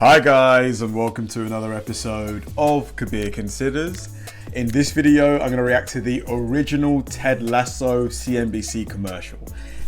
Hi guys, and welcome to another episode of Kabir Considers. In this video, I'm going to react to the original Ted Lasso CNBC commercial.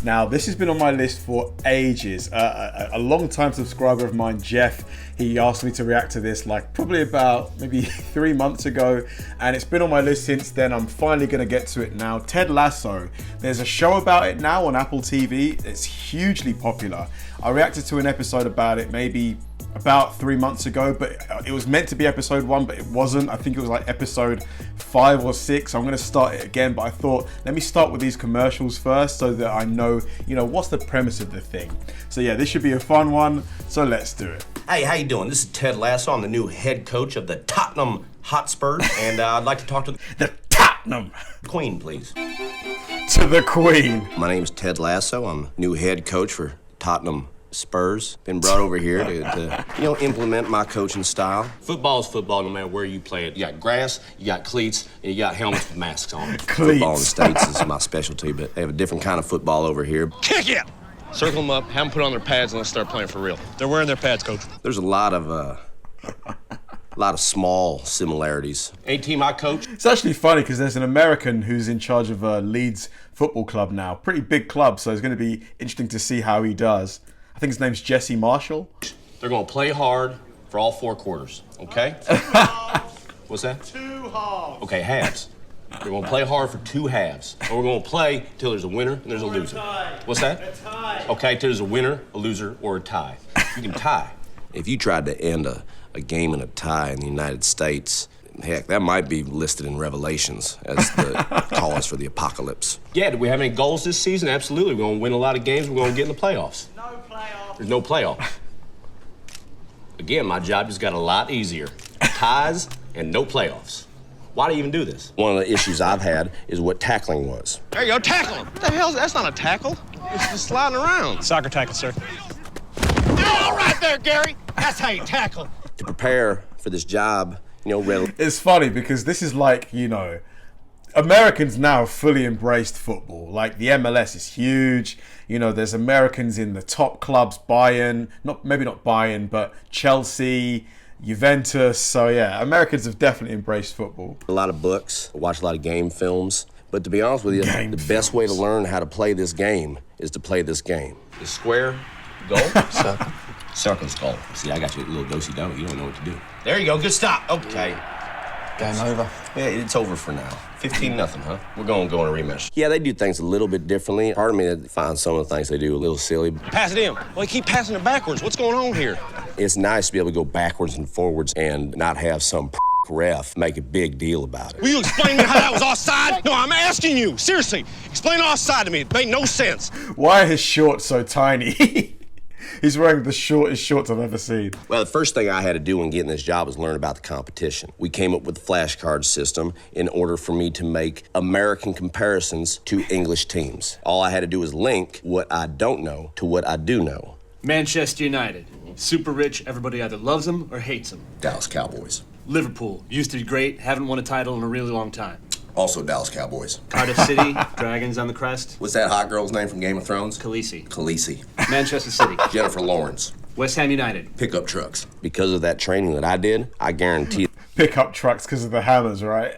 Now, this has been on my list for ages. A long-time subscriber of mine, Jeff, he asked me to react to this like probably about maybe 3 months ago, and it's been on my list since then. I'm finally going to get to it now. Ted Lasso. There's a show about it now on Apple TV. It's hugely popular. I reacted to an episode about it maybe about 3 months ago, but it was meant to be episode 1, but it wasn't. I think it was like episode 5 or 6. So I'm going to start it again, but I thought, let me start with these commercials first so that I know, what's the premise of the thing. So yeah, this should be a fun one. So let's do it. Hey, how you doing? This is Ted Lasso. I'm the new head coach of the Tottenham Hotspurs, and I'd like to talk to the Tottenham Queen, please. To the Queen. My name's Ted Lasso. I'm new head coach for Tottenham Spurs. Been brought over here to implement my coaching style. Football is football no matter where you play it. You got grass, you got cleats, and you got helmets with masks on. Cleats. Football in the States is my specialty, but they have a different kind of football over here. Kick it! Circle them up, have them put on their pads, and let's start playing for real. They're wearing their pads, coach. There's a lot of small similarities. A team I coach. It's actually funny because there's an American who's in charge of Leeds Football Club now. Pretty big club, so it's going to be interesting to see how he does. I think his name's Jesse Marshall. They're going to play hard for all 4 quarters, okay? What's that? 2 halves. Okay, halves. We're going to play hard for 2 halves. And we're going to play till there's a winner and there's a loser. What's that? A tie. Okay, till there's a winner, a loser, or a tie. You can tie. If you tried to end a game in a tie in the United States, heck, that might be listed in Revelations as the cause for the apocalypse. Yeah, do we have any goals this season? Absolutely. We're going to win a lot of games. We're going to get in the playoffs. No playoffs. There's no playoffs. Again, my job just got a lot easier. Ties and no playoffs. Why do you even do this? One of the issues I've had is what tackling was. There you go, tackle him. What the hell? That's not a tackle. It's just sliding around. Soccer tackle, sir. All right there, Gary. That's how you tackle. To prepare for this job, It's funny because this is like, Americans now have fully embraced football. Like the MLS is huge. There's Americans in the top clubs, Bayern, maybe not Bayern, but Chelsea, Juventus. So yeah, Americans have definitely embraced football. A lot of books, watch a lot of game films. But to be honest with you, the best way to learn how to play this game is to play this game. The square, goal, circle. Circle's goal. See, I got you a little do-si-do. You don't know what to do. There you go. Good stop. Okay. Game over. Yeah, it's over for now. 15-0, huh? We're going to go on a rematch. Yeah, they do things a little bit differently. Part of me finds some of the things they do a little silly. Pass it in. Well, you keep passing it backwards. What's going on here? It's nice to be able to go backwards and forwards and not have some ref make a big deal about it. Will you explain to me how that was offside? No, I'm asking you. Seriously, explain offside to me. It made no sense. Why are his shorts so tiny? He's wearing the shortest shorts I've ever seen. Well, the first thing I had to do when getting this job was learn about the competition. We came up with the flashcard system in order for me to make American comparisons to English teams. All I had to do was link what I don't know to what I do know. Manchester United. Super rich, everybody either loves them or hates them. Dallas Cowboys. Liverpool. Used to be great, haven't won a title in a really long time. Also Dallas Cowboys. Cardiff City, Dragons on the crest. What's that hot girl's name from Game of Thrones? Khaleesi. Khaleesi. Manchester City. Jennifer Lawrence. West Ham United. Pickup trucks. Because of that training that I did, I guarantee Pickup trucks because of the hammers, right?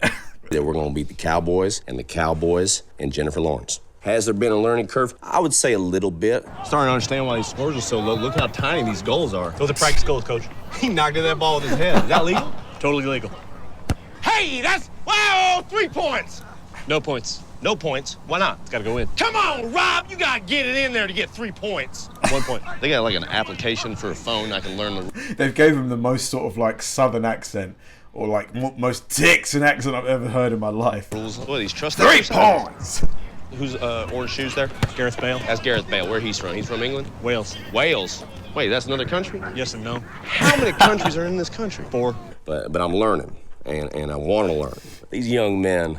that we're going to beat the Cowboys and Jennifer Lawrence. Has there been a learning curve? I would say a little bit. Starting to understand why these scores are so low. Look how tiny these goals are. Those are practice goals, coach. He knocked in that ball with his head. Is that legal? Totally legal. Hey, that's... Wow, 3 points. No points. No points. Why not? It's got to go in. Come on, Rob. You got to get it in there to get 3 points. 1 point. They got like an application for a phone. I can learn the... They've gave him the most sort of like southern accent or like most Texan accent I've ever heard in my life. rules. What are these trust 3 points. Who's orange shoes there? Gareth Bale. That's Gareth Bale. Where he's from? He's from England? Wales. Wales. Wait, that's another country? Yes and no. How many countries are in this country? 4. But I'm learning, and I want to learn. These young men,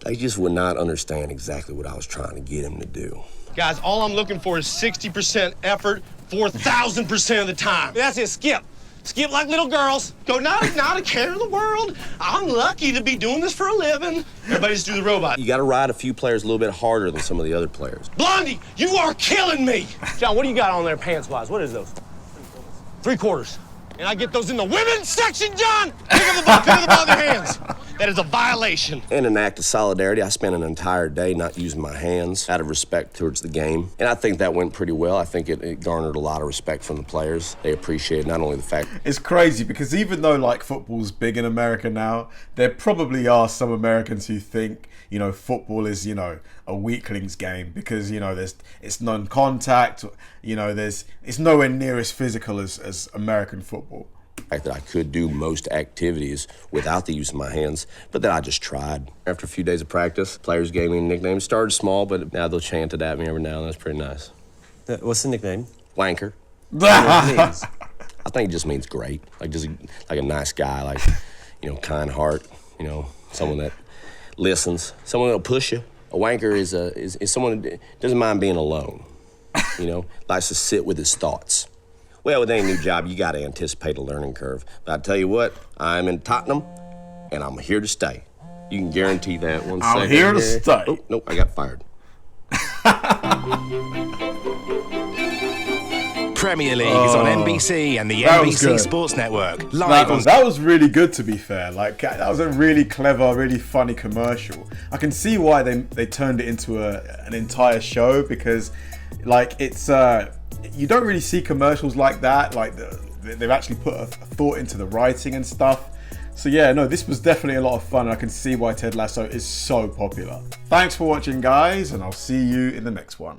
they just would not understand exactly what I was trying to get them to do. Guys, all I'm looking for is 60% effort 4,000% of the time. That's it, skip. Skip like little girls. Go, not a care in the world. I'm lucky to be doing this for a living. Everybody just do the robot. You got to ride a few players a little bit harder than some of the other players. Blondie, you are killing me. John, what do you got on there pants-wise? What is those? 3/4. And I get those in the women's section, John! Pick up the ball in their hands. That is a violation. In an act of solidarity, I spent an entire day not using my hands out of respect towards the game. And I think that went pretty well. I think it garnered a lot of respect from the players. They appreciate not only the fact... It's crazy because even though like football's big in America now, there probably are some Americans who think, you know, football is, you know, a weakling's game because, you know, it's non-contact, you know, it's nowhere near as physical as American football. Fact that I could do most activities without the use of my hands, but then I just tried. After a few days of practice, players gave me a nickname. It started small, but now they'll chant it at me every now and then. It's pretty nice. What's the nickname? Wanker. What I think it just means great, like just like a nice guy, like, you know, kind heart, you know, someone that listens, someone that'll push you. A wanker is someone that doesn't mind being alone, you know, likes to sit with his thoughts. Well, with any new job, you got to anticipate a learning curve. But I tell you what, I'm in Tottenham, and I'm here to stay. You can guarantee that. One second. I'm here to stay. Oh, nope, I got fired. Premier League is on NBC and the NBC Sports Network. Live that was really good, to be fair. Like, that was a really clever, really funny commercial. I can see why they turned it into an entire show because, like, it's... you don't really see commercials like that. Like they've actually put a thought into the writing and stuff. So yeah, no, this was definitely a lot of fun. I can see why Ted Lasso is so popular. Thanks for watching, guys, and I'll see you in the next one.